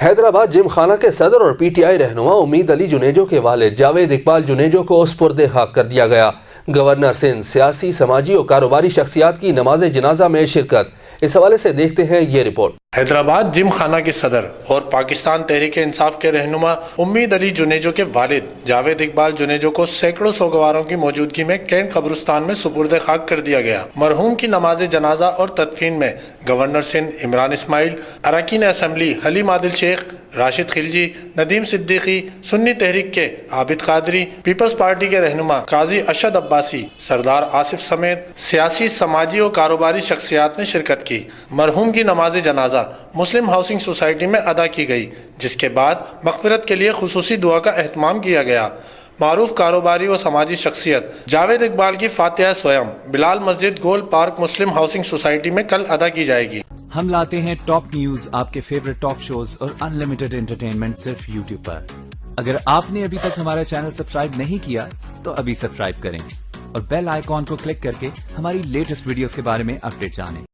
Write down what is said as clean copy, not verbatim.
حیدرآباد جم خانہ کے صدر اور پی ٹی آئی رہنما امید علی جنیجو کے والد جاوید اقبال جنیجو کو سپرد خاک کر دیا گیا۔ گورنر سندھ سیاسی، سماجی اور کاروباری شخصیات کی نماز جنازہ میں شرکت۔ اس حوالے سے دیکھتے ہیں یہ رپورٹ۔ حیدرآباد جم خانہ کے صدر اور پاکستان تحریک انصاف کے رہنما امید علی جنیجو کے والد جاوید اقبال جنیجو کو سینکڑوں سوگواروں کی موجودگی میں کینٹ قبرستان میں سپرد خاک کر دیا گیا۔ مرحوم کی نماز جنازہ اور تدفین میں گورنر سندھ عمران اسماعیل، اراکین اسمبلی حلیم عادل شیخ، راشد خلجی، ندیم صدیقی، سنی تحریک کے عابد قادری، پیپلز پارٹی کے رہنما قاضی ارشد عباسی، سردار آصف سمیت سیاسی، سماجی اور کاروباری شخصیات نے شرکت کی۔ مرحوم کی نماز جنازہ مسلم ہاؤسنگ سوسائٹی میں ادا کی گئی، جس کے بعد مغفرت کے لیے خصوصی دعا کا اہتمام کیا گیا۔ معروف کاروباری و سماجی شخصیت جاوید اقبال کی فاتحہ سویم بلال مسجد گول پارک مسلم ہاؤسنگ سوسائٹی میں کل ادا کی جائے گی۔ ہم لاتے ہیں ٹاپ نیوز، آپ کے فیورٹ ٹاک شوز اور انلمیٹڈ انٹرٹینمنٹ صرف یوٹیوب پر۔ اگر آپ نے ابھی تک ہمارا چینل سبسکرائب نہیں کیا تو ابھی سبسکرائب کریں اور بیل آئیکن کو کلک کر کے ہماری لیٹسٹ ویڈیوز کے بارے میں اپڈیٹ جانیں۔